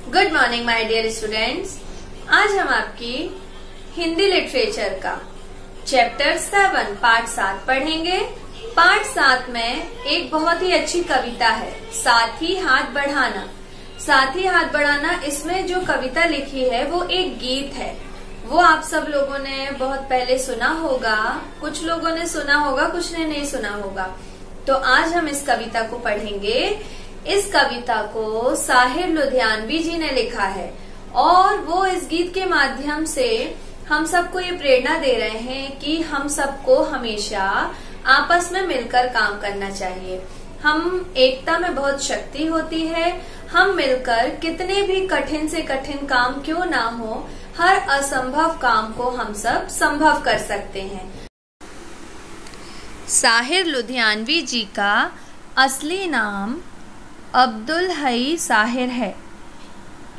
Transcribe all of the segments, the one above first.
Good morning my dear students. आज हम आपकी हिंदी लिटरेचर का चैप्टर 7 पार्ट 7 पढ़ेंगे। पार्ट 7 में एक बहुत ही अच्छी कविता है, साथ ही हाथ बढ़ाना। साथ ही हाथ बढ़ाना, इसमें जो कविता लिखी है वो एक गीत है। वो आप सब लोगों ने बहुत पहले सुना होगा, कुछ लोगों ने सुना होगा, कुछ ने नहीं सुना होगा। तो आज हम इस कविता को पढ़ेंगे। इस कविता को साहिर लुधियानवी जी ने लिखा है और वो इस गीत के माध्यम से हम सबको ये प्रेरणा दे रहे हैं कि हम सबको हमेशा आपस में मिलकर काम करना चाहिए। हम एकता में बहुत शक्ति होती है। हम मिलकर कितने भी कठिन से कठिन काम क्यों ना हो, हर असंभव काम को हम सब संभव कर सकते हैं। साहिर लुधियानवी जी का असली नाम अब्दुल हई साहिर है।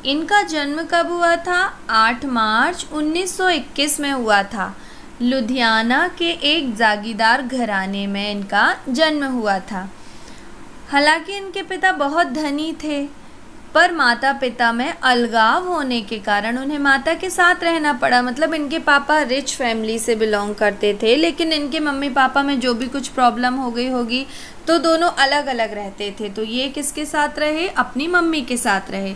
इनका जन्म कब हुआ था? 8 मार्च 1921 में हुआ था। लुधियाना के एक जागीरदार घराने में इनका जन्म हुआ था। हालांकि इनके पिता बहुत धनी थे, पर माता पिता में अलगाव होने के कारण उन्हें माता के साथ रहना पड़ा। मतलब इनके पापा रिच फैमिली से बिलोंग करते थे, लेकिन इनके मम्मी पापा में जो भी कुछ प्रॉब्लम हो गई होगी तो दोनों अलग अलग रहते थे। तो ये किसके साथ रहे? अपनी मम्मी के साथ रहे।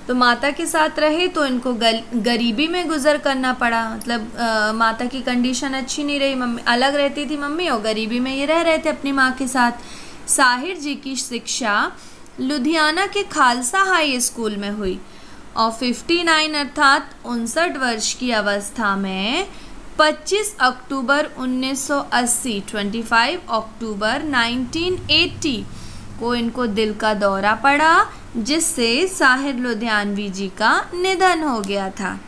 तो माता के साथ रहे तो इनको गरीबी में गुजर करना पड़ा। मतलब माता की कंडीशन अच्छी नहीं रही, मम्मी अलग रहती थी मम्मी, और गरीबी में ये रह रहे थे अपनी माँ के साथ। साहिर जी की शिक्षा लुधियाना के खालसा हाई स्कूल में हुई और 59 अर्थात 59 वर्ष की अवस्था में 25 अक्टूबर 1980 25 अक्टूबर 1980 को इनको दिल का दौरा पड़ा, जिससे साहिर लुधियानवी जी का निधन हो गया था।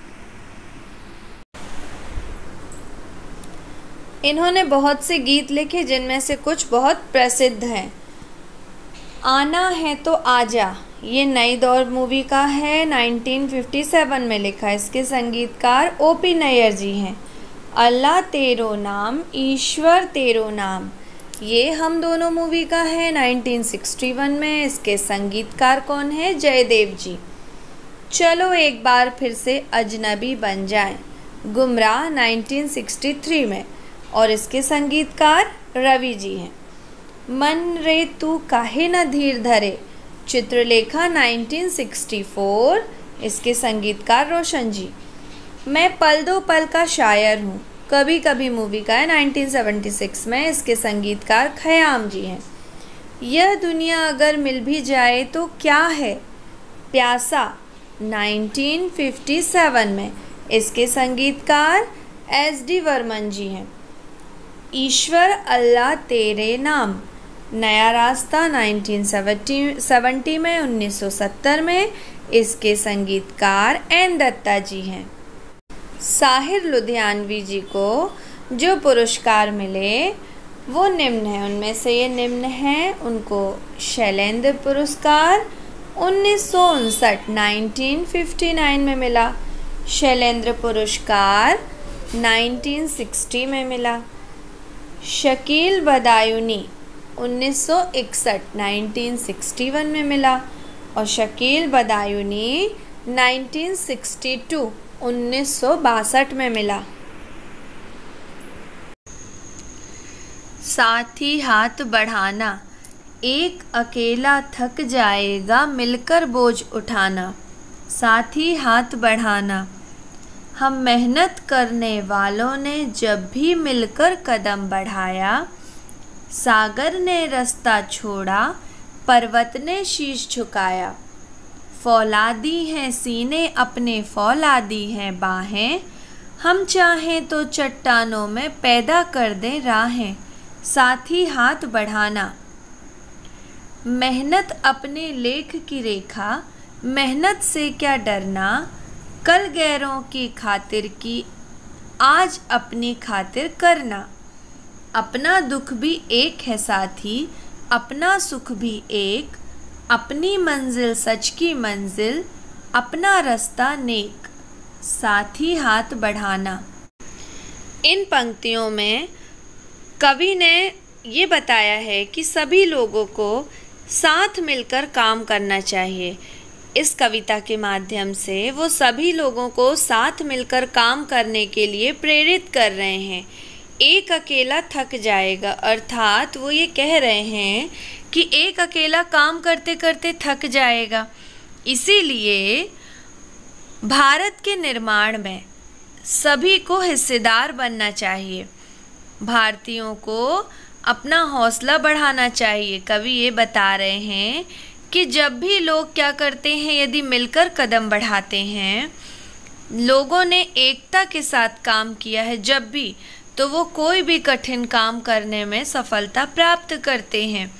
इन्होंने बहुत से गीत लिखे, जिनमें से कुछ बहुत प्रसिद्ध हैं। आना है तो आजा, ये नई दौर मूवी का है, 1957 में लिखा। इसके संगीतकार ओपी नैयर जी हैं। अल्लाह तेरो नाम ईश्वर तेरो नाम, ये हम दोनों मूवी का है, 1961 में। इसके संगीतकार कौन है? जयदेव जी। चलो एक बार फिर से अजनबी बन जाएं, गुमराह 1963 में, और इसके संगीतकार रवि जी हैं। मन रे तू काहे न धीर धरे, चित्रलेखा 1964, इसके संगीतकार रोशन जी। मैं पल दो पल का शायर हूँ, कभी कभी मूवी का है, 1976 में। इसके संगीतकार खयाम जी हैं। यह दुनिया अगर मिल भी जाए तो क्या है, प्यासा 1957 में। इसके संगीतकार SD वर्मन जी हैं। ईश्वर अल्लाह तेरे नाम, नया रास्ता 1970 में, 1970 में। इसके संगीतकार N दत्ता जी हैं। साहिर लुधियानवी जी को जो पुरस्कार मिले वो निम्न हैं। उनमें से ये निम्न हैं: उनको शैलेंद्र पुरस्कार 1959 1959 में मिला, शैलेंद्र पुरस्कार 1960 में मिला, शकील बदायूनी 1961 1961 में मिला, और शकील बदायूनी 1962 1962 में मिला। साथ ही हाथ बढ़ाना, एक अकेला थक जाएगा मिलकर बोझ उठाना। साथ ही हाथ बढ़ाना, हम मेहनत करने वालों ने जब भी मिलकर कदम बढ़ाया, सागर ने रास्ता छोड़ा, पर्वत ने शीश झुकाया। फौलादी हैं सीने अपने, फौलादी हैं बाहें, हम चाहें तो चट्टानों में पैदा कर दें राहें। साथ ही हाथ बढ़ाना, मेहनत अपने लेख की रेखा, मेहनत से क्या डरना, कल गैरों की खातिर की, आज अपनी खातिर करना। अपना दुख भी एक है साथी, अपना सुख भी एक, अपनी मंजिल सच की मंजिल, अपना रास्ता नेक। साथ ही हाथ बढ़ाना। इन पंक्तियों में कवि ने ये बताया है कि सभी लोगों को साथ मिलकर काम करना चाहिए। इस कविता के माध्यम से वो सभी लोगों को साथ मिलकर काम करने के लिए प्रेरित कर रहे हैं। एक अकेला थक जाएगा, अर्थात वो ये कह रहे हैं कि एक अकेला काम करते करते थक जाएगा। इसीलिए भारत के निर्माण में सभी को हिस्सेदार बनना चाहिए, भारतीयों को अपना हौसला बढ़ाना चाहिए। कवि ये बता रहे हैं कि जब भी लोग क्या करते हैं, यदि मिलकर कदम बढ़ाते हैं, लोगों ने एकता के साथ काम किया है जब भी, तो वो कोई भी कठिन काम करने में सफलता प्राप्त करते हैं।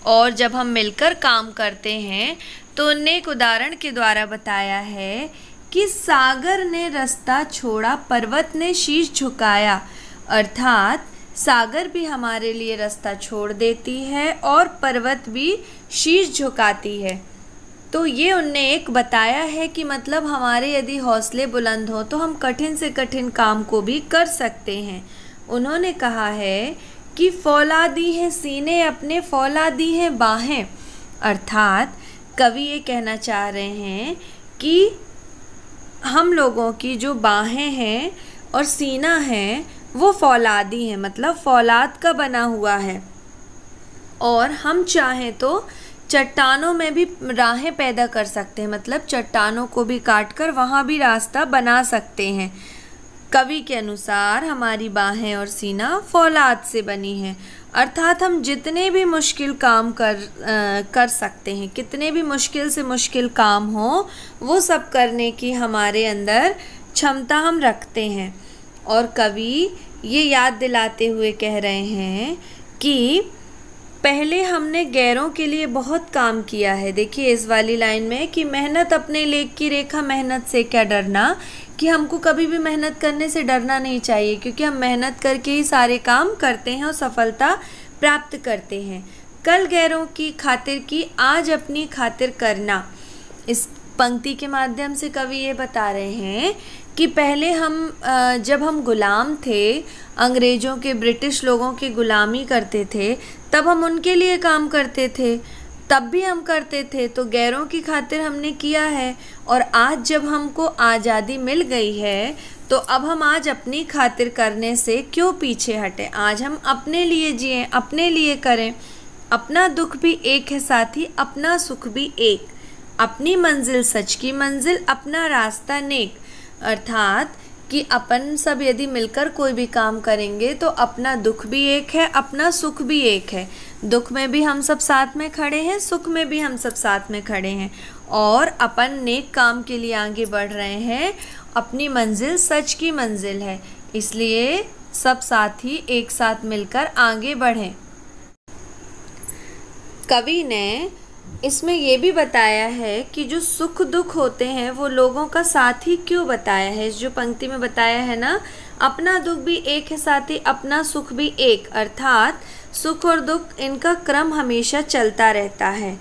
और जब हम मिलकर काम करते हैं तो उन्हें एक उदाहरण के द्वारा बताया है कि सागर ने रास्ता छोड़ा, पर्वत ने शीश झुकाया, अर्थात सागर भी हमारे लिए रास्ता छोड़ देती है और पर्वत भी शीश झुकाती है। तो ये उनने एक बताया है कि मतलब हमारे यदि हौसले बुलंद हो तो हम कठिन से कठिन काम को भी कर सकते हैं। उन्होंने कहा है कि फौलादी हैं सीने अपने, फौलादी हैं बाहें, अर्थात कवि ये कहना चाह रहे हैं कि हम लोगों की जो बाहें हैं और सीना है वो फौलादी है, मतलब फौलाद का बना हुआ है। और हम चाहें तो चट्टानों में भी राहें पैदा कर सकते हैं, मतलब चट्टानों को भी काटकर वहाँ भी रास्ता बना सकते हैं। कवि के अनुसार हमारी बाहें और सीना फौलाद से बनी है, अर्थात हम जितने भी मुश्किल काम कर सकते हैं, कितने भी मुश्किल से मुश्किल काम हो वो सब करने की हमारे अंदर क्षमता हम रखते हैं। और कवि ये याद दिलाते हुए कह रहे हैं कि पहले हमने गैरों के लिए बहुत काम किया है। देखिए इस वाली लाइन में कि मेहनत अपने लेख की रेखा, मेहनत से क्या डरना, कि हमको कभी भी मेहनत करने से डरना नहीं चाहिए, क्योंकि हम मेहनत करके ही सारे काम करते हैं और सफलता प्राप्त करते हैं। कल गैरों की खातिर की, आज अपनी खातिर करना। इस पंक्ति के माध्यम से कवि ये बता रहे हैं कि पहले जब हम गुलाम थे, अंग्रेज़ों के, ब्रिटिश लोगों की गुलामी करते थे, तब हम उनके लिए काम करते थे, तब भी हम करते थे, तो गैरों की खातिर हमने किया है। और आज जब हमको आज़ादी मिल गई है तो अब हम आज अपनी खातिर करने से क्यों पीछे हटें। आज हम अपने लिए जिएं, अपने लिए करें। अपना दुख भी एक है साथी, अपना सुख भी एक, अपनी मंजिल सच की मंजिल, अपना रास्ता नेक, अर्थात कि अपन सब यदि मिलकर कोई भी काम करेंगे तो अपना दुख भी एक है, अपना सुख भी एक है। दुख में भी हम सब साथ में खड़े हैं, सुख में भी हम सब साथ में खड़े हैं, और अपन नेक काम के लिए आगे बढ़ रहे हैं। अपनी मंजिल सच की मंजिल है, इसलिए सब साथी एक साथ मिलकर आगे बढ़ें। कवि ने इसमें ये भी बताया है कि जो सुख दुख होते हैं वो लोगों का साथी क्यों बताया है। इस जो पंक्ति में बताया है ना, अपना दुख भी एक है साथी, अपना सुख भी एक, अर्थात सुख और दुख इनका क्रम हमेशा चलता रहता है।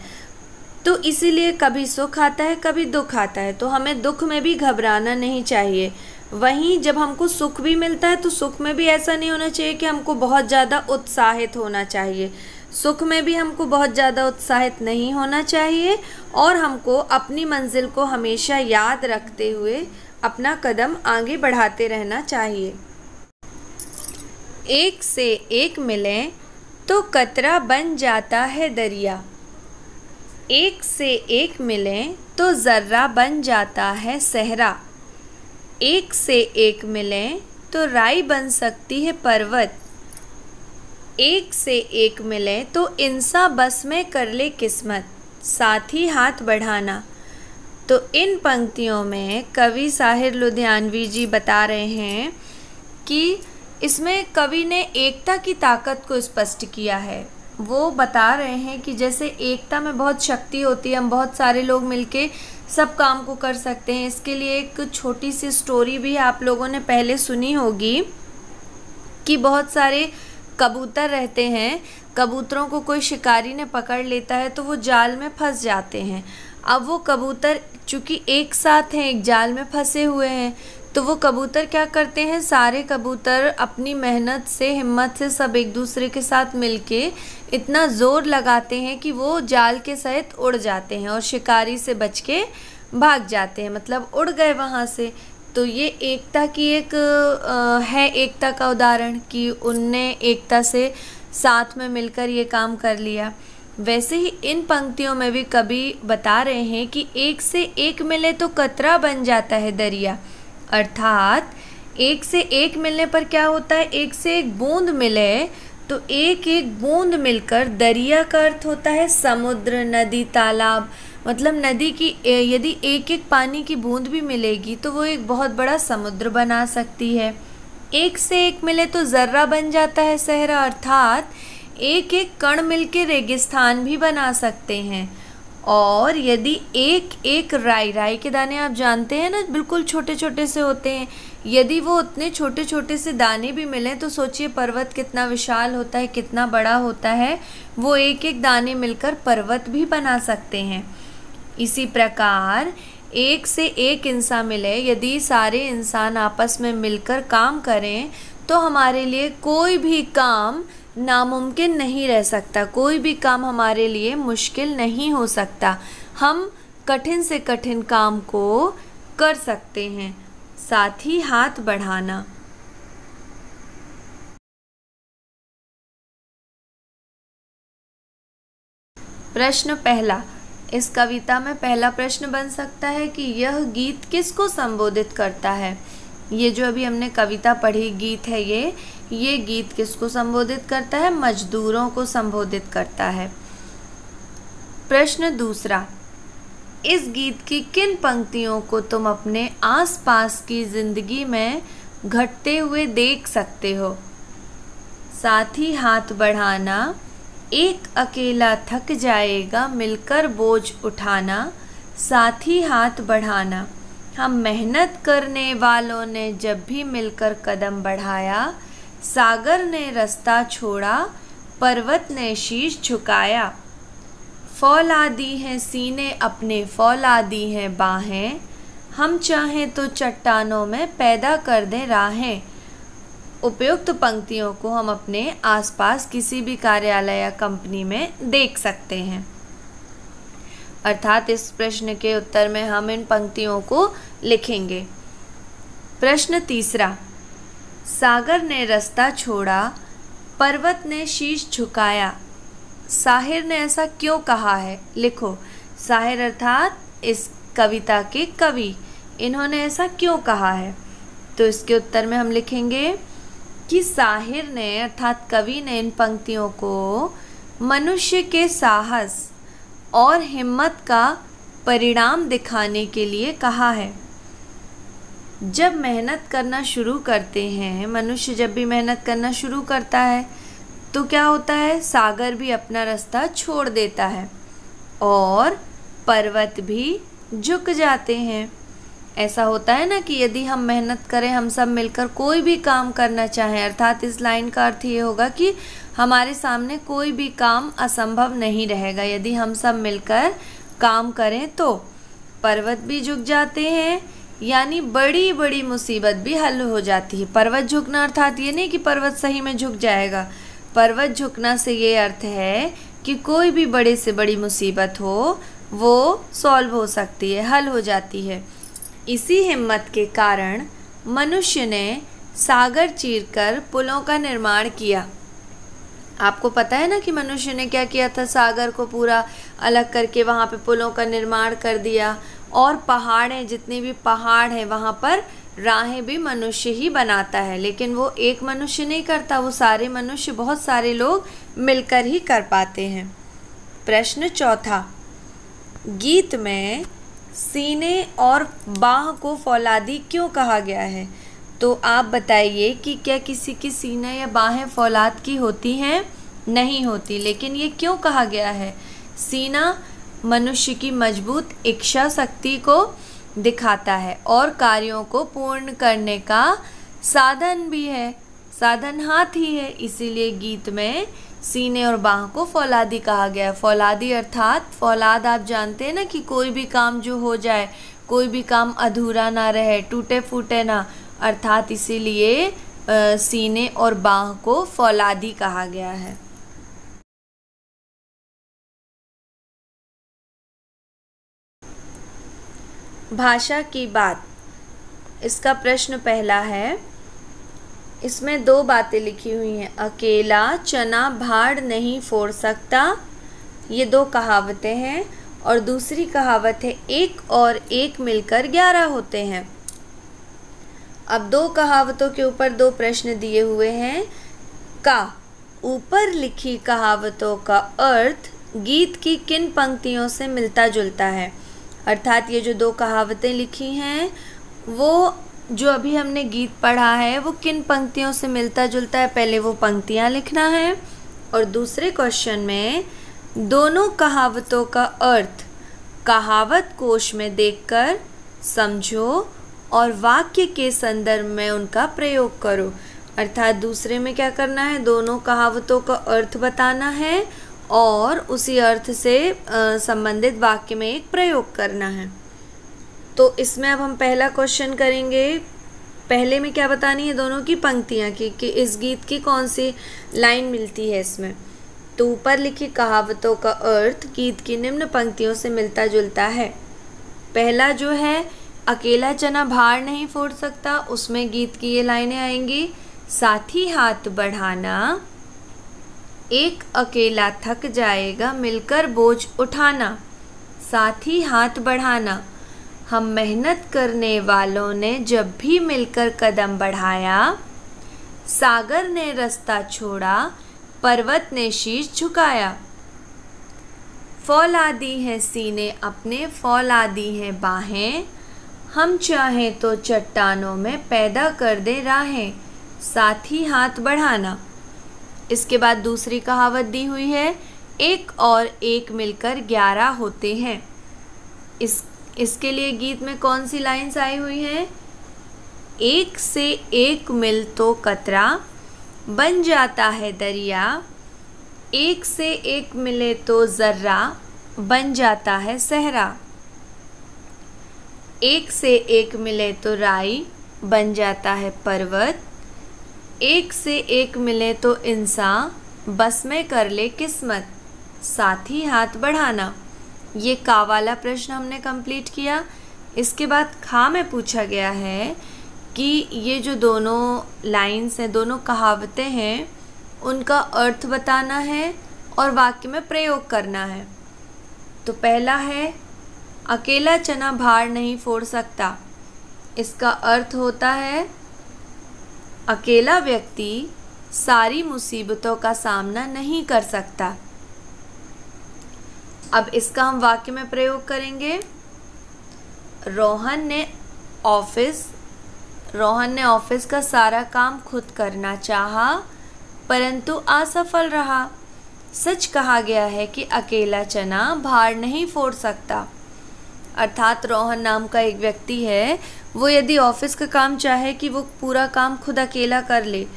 तो इसीलिए कभी सुख आता है, कभी दुख आता है, तो हमें दुख में भी घबराना नहीं चाहिए। वहीं जब हमको सुख भी मिलता है तो सुख में भी ऐसा नहीं होना चाहिए कि हमको बहुत ज़्यादा उत्साहित होना चाहिए। सुख में भी हमको बहुत ज़्यादा उत्साहित नहीं होना चाहिए, और हमको अपनी मंजिल को हमेशा याद रखते हुए अपना कदम आगे बढ़ाते रहना चाहिए। एक से एक मिलें तो कतरा बन जाता है दरिया, एक से एक मिलें तो ज़र्रा बन जाता है सहरा, एक से एक मिलें तो राई बन सकती है पर्वत, एक से एक मिले तो इंसान बस में कर ले किस्मत, साथ ही हाथ बढ़ाना। तो इन पंक्तियों में कवि साहिर लुधियानवी जी बता रहे हैं कि इसमें कवि ने एकता की ताकत को स्पष्ट किया है। वो बता रहे हैं कि जैसे एकता में बहुत शक्ति होती है, हम बहुत सारे लोग मिलके सब काम को कर सकते हैं। इसके लिए एक छोटी सी स्टोरी भी आप लोगों ने पहले सुनी होगी कि बहुत सारे कबूतर रहते हैं, कबूतरों को कोई शिकारी ने पकड़ लेता है तो वो जाल में फंस जाते हैं। अब वो कबूतर चूँकि एक साथ हैं, एक जाल में फंसे हुए हैं, तो वो कबूतर क्या करते हैं, सारे कबूतर अपनी मेहनत से, हिम्मत से सब एक दूसरे के साथ मिलके इतना ज़ोर लगाते हैं कि वो जाल के सहित उड़ जाते हैं और शिकारी से बच के भाग जाते हैं, मतलब उड़ गए वहाँ से। तो ये एकता की एक है एकता का उदाहरण कि उनने एकता से साथ में मिलकर ये काम कर लिया। वैसे ही इन पंक्तियों में भी कवि बता रहे हैं कि एक से एक मिले तो कतरा बन जाता है दरिया, अर्थात एक से एक मिलने पर क्या होता है, एक से एक बूंद मिले तो एक एक बूंद मिलकर दरिया का अर्थ होता है समुद्र, नदी, तालाब। मतलब नदी की यदि एक एक पानी की बूंद भी मिलेगी तो वो एक बहुत बड़ा समुद्र बना सकती है। एक से एक मिले तो ज़र्रा बन जाता है सहरा, अर्थात एक एक कण मिलके रेगिस्तान भी बना सकते हैं। और यदि एक एक राई के दाने आप जानते हैं ना, बिल्कुल छोटे छोटे से होते हैं, यदि वो उतने छोटे छोटे से दाने भी मिलें तो सोचिए पर्वत कितना विशाल होता है, कितना बड़ा होता है। वो एक एक दाने मिलकर पर्वत भी बना सकते हैं। इसी प्रकार एक से एक इंसान मिले, यदि सारे इंसान आपस में मिलकर काम करें तो हमारे लिए कोई भी काम नामुमकिन नहीं रह सकता, कोई भी काम हमारे लिए मुश्किल नहीं हो सकता। हम कठिन से कठिन काम को कर सकते हैं। साथ ही हाथ बढ़ाना। प्रश्न पहला, इस कविता में पहला प्रश्न बन सकता है कि यह गीत किसको संबोधित करता है। ये जो अभी हमने कविता पढ़ी, गीत है ये गीत किसको संबोधित करता है, मजदूरों को संबोधित करता है। प्रश्न दूसरा, इस गीत की किन पंक्तियों को तुम अपने आसपास की जिंदगी में घटते हुए देख सकते हो। साथ ही हाथ बढ़ाना, एक अकेला थक जाएगा मिलकर बोझ उठाना। साथ ही हाथ बढ़ाना, हम मेहनत करने वालों ने जब भी मिलकर कदम बढ़ाया। सागर ने रास्ता छोड़ा, पर्वत ने शीश झुकाया। फौलादी हैं सीने अपने, फौलादी हैं बाहें, हम चाहें तो चट्टानों में पैदा कर दें राहें। उपयुक्त पंक्तियों को हम अपने आसपास किसी भी कार्यालय या कंपनी में देख सकते हैं। अर्थात इस प्रश्न के उत्तर में हम इन पंक्तियों को लिखेंगे। प्रश्न तीसरा, सागर ने रास्ता छोड़ा, पर्वत ने शीश झुकाया। साहिर ने ऐसा क्यों कहा है, लिखो। साहिर अर्थात इस कविता के कवि, इन्होंने ऐसा क्यों कहा है। तो इसके उत्तर में हम लिखेंगे कि साहिर ने अर्थात कवि ने इन पंक्तियों को मनुष्य के साहस और हिम्मत का परिणाम दिखाने के लिए कहा है। जब मेहनत करना शुरू करते हैं, मनुष्य जब भी मेहनत करना शुरू करता है तो क्या होता है, सागर भी अपना रास्ता छोड़ देता है और पर्वत भी झुक जाते हैं। ऐसा होता है ना कि यदि हम मेहनत करें, हम सब मिलकर कोई भी काम करना चाहें, अर्थात इस लाइन का अर्थ ये होगा कि हमारे सामने कोई भी काम असंभव नहीं रहेगा। यदि हम सब मिलकर काम करें तो पर्वत भी झुक जाते हैं, यानी बड़ी बड़ी मुसीबत भी हल हो जाती है। पर्वत झुकना अर्थात ये नहीं कि पर्वत सही में झुक जाएगा। पर्वत झुकना से ये अर्थ है कि कोई भी बड़े से बड़ी मुसीबत हो वो सॉल्व हो सकती है, हल हो जाती है। इसी हिम्मत के कारण मनुष्य ने सागर चीरकर पुलों का निर्माण किया। आपको पता है ना कि मनुष्य ने क्या किया था, सागर को पूरा अलग करके वहाँ पे पुलों का निर्माण कर दिया। और पहाड़ हैं, जितने भी पहाड़ हैं वहाँ पर राहें भी मनुष्य ही बनाता है, लेकिन वो एक मनुष्य नहीं करता, वो सारे मनुष्य, बहुत सारे लोग मिलकर ही कर पाते हैं। प्रश्न चौथा, गीत में सीने और बाह को फौलादी क्यों कहा गया है। तो आप बताइए कि क्या किसी की सीना या बाहें फौलाद की होती हैं, नहीं होती, लेकिन ये क्यों कहा गया है। सीना मनुष्य की मजबूत इच्छा शक्ति को दिखाता है और कार्यों को पूर्ण करने का साधन भी है, साधन हाथ ही है। इसीलिए गीत में सीने और बाह को फौलादी कहा गया है। फौलादी अर्थात फौलाद आप जानते हैं ना कि कोई भी काम जो हो जाए कोई भी काम अधूरा ना रहे, टूटे फूटे ना, अर्थात इसीलिए सीने और बाह को फौलादी कहा गया है। भाषा की बात, इसका प्रश्न पहला है। इसमें दो बातें लिखी हुई हैं। अकेला चना भाड़ नहीं फोड़ सकता, ये दो कहावतें हैं। और दूसरी कहावत है, एक और एक मिलकर 11 होते हैं। अब दो कहावतों के ऊपर दो प्रश्न दिए हुए हैं। का ऊपर लिखी कहावतों का अर्थ गीत की किन पंक्तियों से मिलता जुलता है? अर्थात ये जो दो कहावतें लिखी हैं वो जो अभी हमने गीत पढ़ा है वो किन पंक्तियों से मिलता जुलता है, पहले वो पंक्तियाँ लिखना है। और दूसरे क्वेश्चन में दोनों कहावतों का अर्थ कहावत कोश में देखकर समझो और वाक्य के संदर्भ में उनका प्रयोग करो। अर्थात दूसरे में क्या करना है, दोनों कहावतों का अर्थ बताना है और उसी अर्थ से संबंधित वाक्य में एक प्रयोग करना है। तो इसमें अब हम पहला क्वेश्चन करेंगे। पहले में क्या बतानी है, दोनों की पंक्तियाँ कि इस गीत की कौन सी लाइन मिलती है इसमें। तो ऊपर लिखी कहावतों का अर्थ गीत की निम्न पंक्तियों से मिलता जुलता है। पहला जो है, अकेला चना भाड़ नहीं फोड़ सकता, उसमें गीत की ये लाइनें आएंगी। साथी हाथ बढ़ाना, एक अकेला थक जाएगा मिलकर बोझ उठाना। साथी हाथ बढ़ाना, हम मेहनत करने वालों ने जब भी मिलकर कदम बढ़ाया, सागर ने रास्ता छोड़ा, पर्वत ने शीश झुकाया। फौलादी हैं सीने अपने, फौलादी हैं बाहें, हम चाहें तो चट्टानों में पैदा कर दे राहें। साथी हाथ बढ़ाना। इसके बाद दूसरी कहावत दी हुई है, एक और एक मिलकर 11 होते हैं। इसके लिए गीत में कौन सी लाइन्स आई हुई हैं? एक से एक मिल तो कतरा बन जाता है दरिया, एक से एक मिले तो जर्रा बन जाता है सहरा। एक से एक मिले तो राई बन जाता है पर्वत, एक से एक मिले तो इंसान बस में कर ले किस्मत। साथी हाथ बढ़ाना। ये का वाला प्रश्न हमने कंप्लीट किया। इसके बाद खा में पूछा गया है कि ये जो दोनों लाइन्स हैं, दोनों कहावतें हैं, उनका अर्थ बताना है और वाक्य में प्रयोग करना है। तो पहला है, अकेला चना भाड़ नहीं फोड़ सकता। इसका अर्थ होता है अकेला व्यक्ति सारी मुसीबतों का सामना नहीं कर सकता। अब इसका हम वाक्य में प्रयोग करेंगे। रोहन ने ऑफिस का सारा काम खुद करना चाहा, परंतु असफल रहा। सच कहा गया है कि अकेला चना भाड़ नहीं फोड़ सकता। अर्थात रोहन नाम का एक व्यक्ति है, वो यदि ऑफिस का काम चाहे कि वो पूरा काम खुद अकेला कर ले,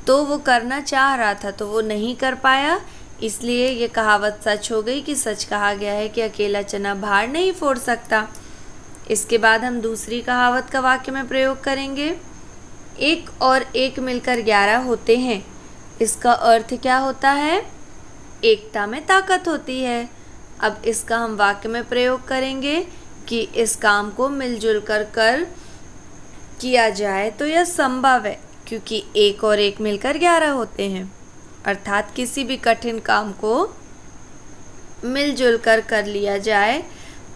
तो वो करना चाह रहा था, तो वो नहीं कर पाया। इसलिए ये कहावत सच हो गई कि सच कहा गया है कि अकेला चना भाड़ नहीं फोड़ सकता। इसके बाद हम दूसरी कहावत का वाक्य में प्रयोग करेंगे। एक और एक मिलकर 11 होते हैं। इसका अर्थ क्या होता है? एकता में ताकत होती है। अब इसका हम वाक्य में प्रयोग करेंगे कि इस काम को मिलजुल कर किया जाए तो यह संभव है, क्योंकि एक और एक मिलकर 11 होते हैं। अर्थात किसी भी कठिन काम को मिलजुल कर लिया जाए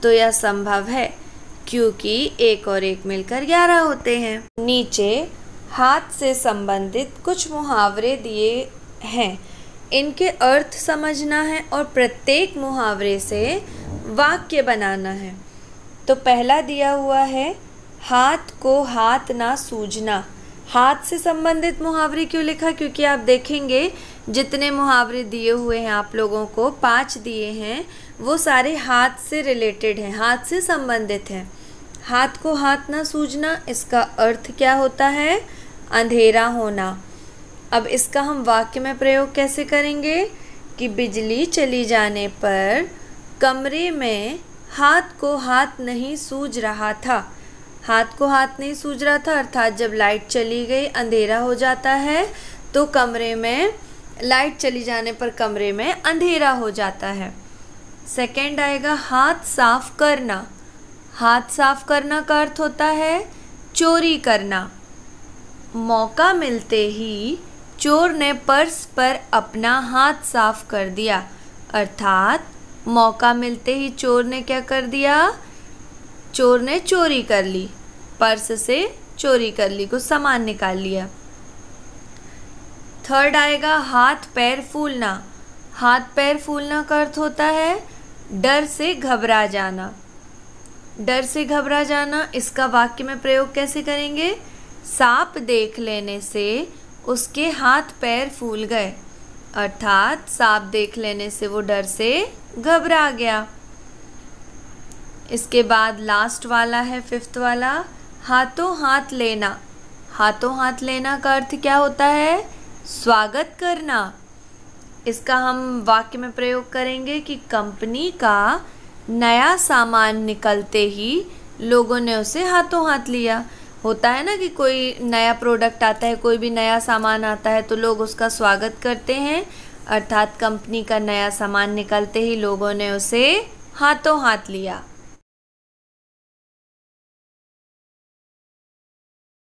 तो यह संभव है, क्योंकि एक और एक मिलकर 11 होते हैं। नीचे हाथ से संबंधित कुछ मुहावरे दिए हैं, इनके अर्थ समझना है और प्रत्येक मुहावरे से वाक्य बनाना है। तो पहला दिया हुआ है, हाथ को हाथ ना सूझना। हाथ से संबंधित मुहावरे क्यों लिखा? क्योंकि आप देखेंगे जितने मुहावरे दिए हुए हैं आप लोगों को, 5 दिए हैं, वो सारे हाथ से रिलेटेड हैं, हाथ से संबंधित हैं। हाथ को हाथ ना सूझना, इसका अर्थ क्या होता है? अंधेरा होना। अब इसका हम वाक्य में प्रयोग कैसे करेंगे कि बिजली चली जाने पर कमरे में हाथ को हाथ नहीं सूझ रहा था। हाथ को हाथ नहीं सूझ रहा था अर्थात जब लाइट चली गई, अंधेरा हो जाता है तो कमरे में लाइट चली जाने पर कमरे में अंधेरा हो जाता है। सेकंड आएगा हाथ साफ करना। हाथ साफ करना का अर्थ होता है चोरी करना। मौका मिलते ही चोर ने पर्स पर अपना हाथ साफ कर दिया, अर्थात मौका मिलते ही चोर ने क्या कर दिया? चोर ने चोरी कर ली, पर्स से चोरी कर ली, कुछ सामान निकाल लिया। थर्ड आएगा हाथ पैर फूलना। हाथ पैर फूलना का अर्थ होता है डर से घबरा जाना। डर से घबरा जाना, इसका वाक्य में प्रयोग कैसे करेंगे? सांप देख लेने से उसके हाथ पैर फूल गए, अर्थात सांप देख लेने से वो डर से घबरा गया। इसके बाद लास्ट वाला है फिफ्थ वाला, हाथों हाथ लेना। हाथों हाथ लेना का अर्थ क्या होता है? स्वागत करना। इसका हम वाक्य में प्रयोग करेंगे कि कंपनी का नया सामान निकलते ही लोगों ने उसे हाथों हाथ लिया। होता है ना कि कोई नया प्रोडक्ट आता है, कोई भी नया सामान आता है तो लोग उसका स्वागत करते हैं, अर्थात कंपनी का नया सामान निकलते ही लोगों ने उसे हाथों हाथ लिया।